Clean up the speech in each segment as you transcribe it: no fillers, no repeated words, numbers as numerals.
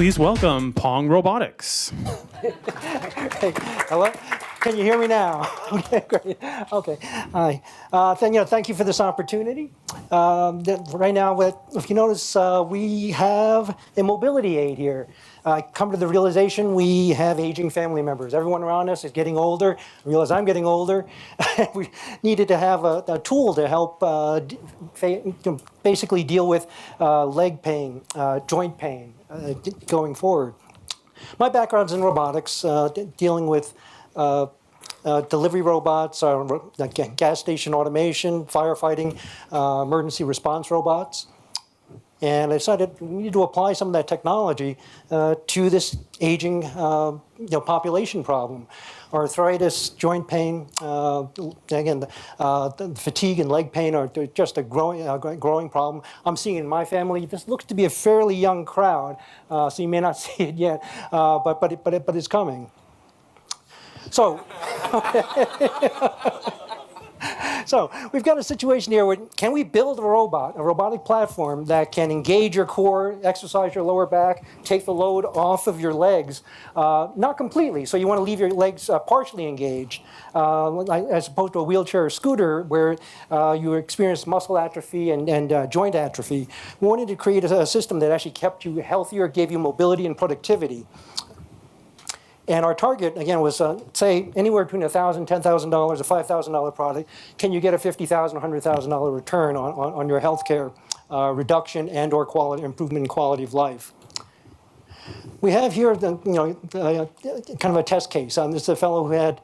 Please welcome Pong Robotics. Hey, hello? Can you hear me now? Okay, great. Okay, hi. Thank you for this opportunity. Right now, if you notice, we have a mobility aid here. I come to the realization we have aging family members. Everyone around us is getting older. I realize I'm getting older. We needed to have a tool to help basically deal with leg pain, joint pain going forward. My background's in robotics, dealing with delivery robots, gas station automation, firefighting, emergency response robots. And I decided we need to apply some of that technology to this aging population problem. Arthritis, joint pain, again, the fatigue and leg pain are just a growing problem. I'm seeing in my family, this looks to be a fairly young crowd, so you may not see it yet, but it's coming. So, so we've got a situation here where can we build a robotic platform that can engage your core, exercise your lower back, take the load off of your legs, not completely. So you want to leave your legs partially engaged, as opposed to a wheelchair or scooter where you experience muscle atrophy and joint atrophy. We wanted to create a system that actually kept you healthier, gave you mobility and productivity. And our target, again, was, say, anywhere between $1,000, $10,000, a $5,000 product. Can you get a $50,000, $100,000 return on your healthcare reduction and or improvement in quality of life? We have here, kind of a test case. This is a fellow who had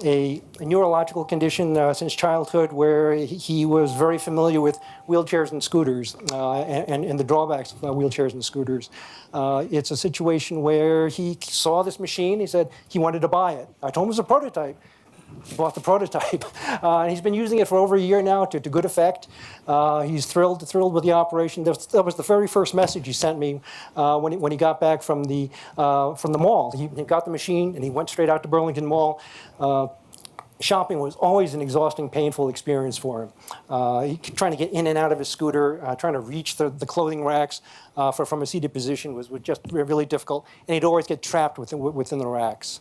a neurological condition since childhood where he was very familiar with wheelchairs and scooters and the drawbacks of wheelchairs and scooters. It's a situation where he saw this machine. He said he wanted to buy it. I told him it was a prototype. He bought the prototype. He's been using it for over a year now to good effect. He's thrilled with the operation. That was the very first message he sent me when he got back from the mall. He got the machine and he went straight out to Burlington Mall. Shopping was always an exhausting, painful experience for him. Trying to get in and out of his scooter, trying to reach the clothing racks from a seated position was just really difficult. And he'd always get trapped within the racks.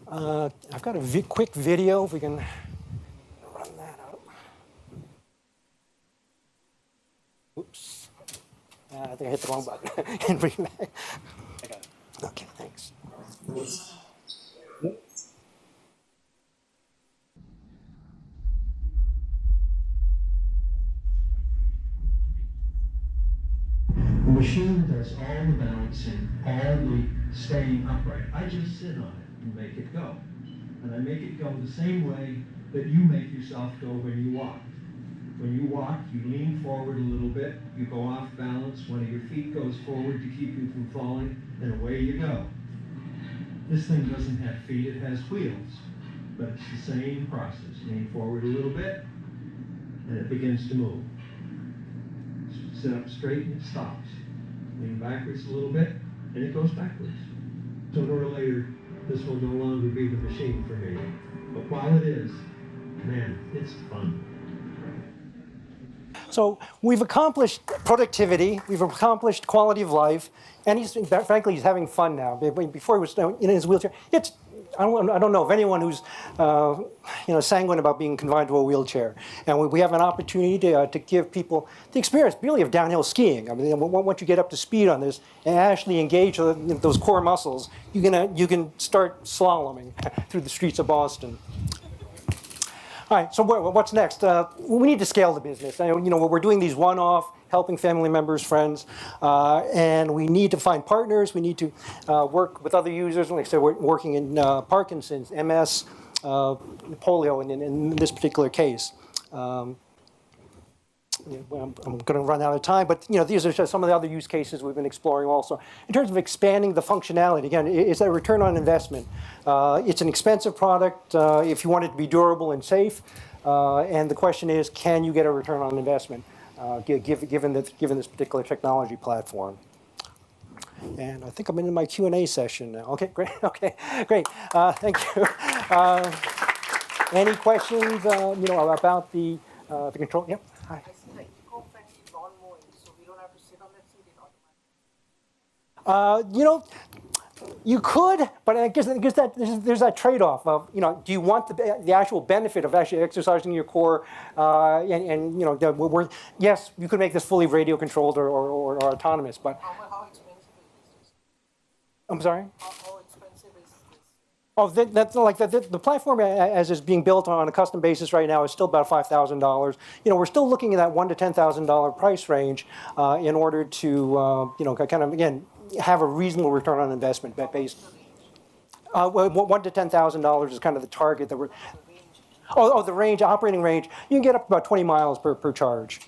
I've got a quick video, if we can run that up. Oops. I think I hit the wrong button. And bring it back. I got it. Okay, thanks. The machine does all the balancing, all the staying upright. I just sit on it and make it go. And I make it go the same way that you make yourself go when you walk. When you walk, you lean forward a little bit, you go off balance, one of your feet goes forward to keep you from falling, and away you go. This thing doesn't have feet, it has wheels. But it's the same process. Lean forward a little bit, and it begins to move. Sit up straight and it stops. Lean backwards a little bit, and it goes backwards. Sooner or later, this will no longer be the machine for me. But while it is, man, it's fun. So we've accomplished productivity, we've accomplished quality of life, and frankly, he's having fun now. Before he was in his wheelchair, I don't know of anyone who's sanguine about being confined to a wheelchair. And we have an opportunity to give people the experience really of downhill skiing. I mean, once you get up to speed on this and actually engage those core muscles, you can start slaloming through the streets of Boston. All right, so what's next? We need to scale the business. We're doing these one-off, helping family members, friends, and we need to find partners. We need to work with other users. Like I said, we're working in Parkinson's, MS, polio in this particular case. I'm going to run out of time, but these are just some of the other use cases we've been exploring also. In terms of expanding the functionality, again, it's a return on investment. It's an expensive product if you want it to be durable and safe, and the question is, can you get a return on investment given this particular technology platform? And I think I'm in my Q&A session now. Okay, great. Okay, great. Thank you. Any questions, about the control? Yep. Hi. You know, you could, but I guess that there's that trade-off of, you know, do you want the actual benefit of actually exercising your core, and you know, yes, you could make this fully radio controlled or autonomous, but How expensive is this? I'm sorry. How expensive is this? Oh, that's like the platform as is being built on a custom basis right now is still about $5,000. You know, we're still looking at that $1,000 to $10,000 price range in order to, you know, kind of again have a reasonable return on investment based. Well, $1,000 to $10,000 is kind of the target that we're. The range, operating range. You can get up about 20 miles per charge.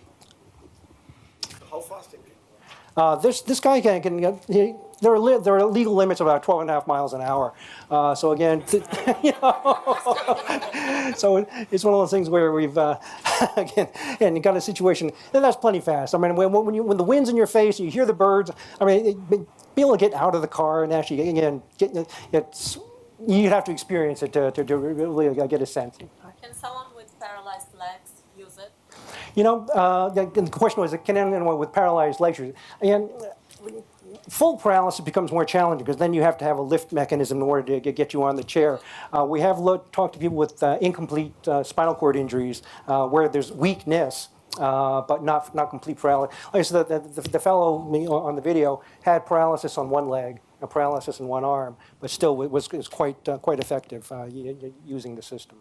How fast it is? This guy can there are legal limits of about 12.5 miles an hour. So again, you know, so it's one of those things where we've again, and you got a situation and that's plenty fast. I mean, when the wind's in your face, you hear the birds. I mean, be able to get out of the car and actually again you'd have to experience it to really get a sense. Can someone with paralyzed legs use it? You know, the question was, can anyone with paralyzed legs use it? And full paralysis becomes more challenging because then you have to have a lift mechanism in order to get you on the chair. We have talked to people with incomplete spinal cord injuries where there's weakness, but not complete paralysis. Like I said, the fellow on the video had paralysis on one leg, a paralysis in one arm, but still was quite effective using the system.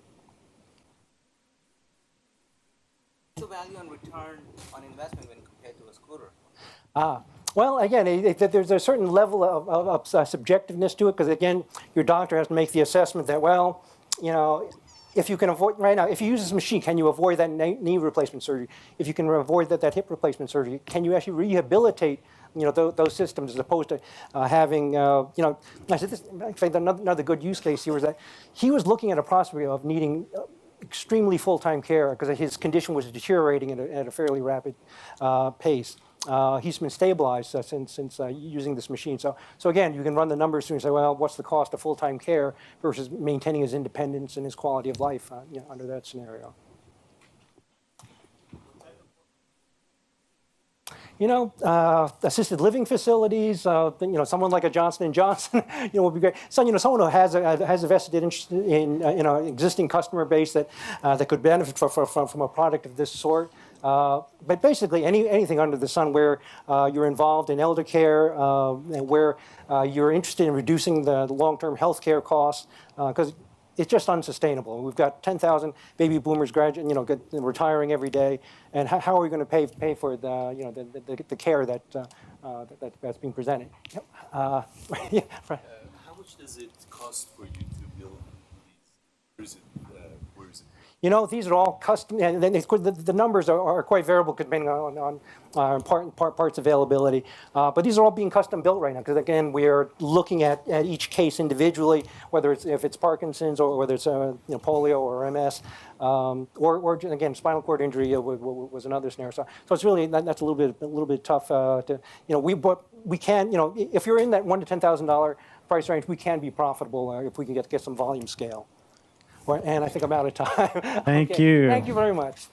What's the value on return on investment when compared to a scooter? Well, again, there's a certain level of subjectiveness to it because, again, your doctor has to make the assessment that, well, you know, if you can avoid, right now, if you use this machine, can you avoid that knee replacement surgery? If you can avoid that hip replacement surgery, can you actually rehabilitate, you know, those systems as opposed to having, you know, I said this, in fact, another good use case here was that he was looking at a prospect of needing extremely full-time care because his condition was deteriorating at a fairly rapid pace. He's been stabilized since using this machine. So again, you can run the numbers through and say, well, what's the cost of full-time care versus maintaining his independence and his quality of life you know, under that scenario? You know, assisted living facilities. You know, someone like a Johnson & Johnson, you know, would be great. So, you know, someone who has a vested interest in you know, existing customer base that could benefit from a product of this sort. But basically, anything under the sun where you're involved in elder care, and where you're interested in reducing the long-term health care costs, because it's just unsustainable. We've got 10,000 baby boomers graduating, you know, retiring every day, and how are we going to pay for the, you know, the care that's being presented? How much does it cost for you to build these? Where is it? You know, these are all custom, and the numbers are quite variable depending on parts availability. But these are all being custom built right now because, again, we're looking at each case individually, whether if it's Parkinson's or whether it's you know, polio or MS, or again, spinal cord injury was another scenario. So it's really that's a little bit tough to, you know, we can, you know, if you're in that $1,000 to $10,000 price range, we can be profitable if we can get some volume scale. And I think I'm out of time. Thank you. Thank you very much.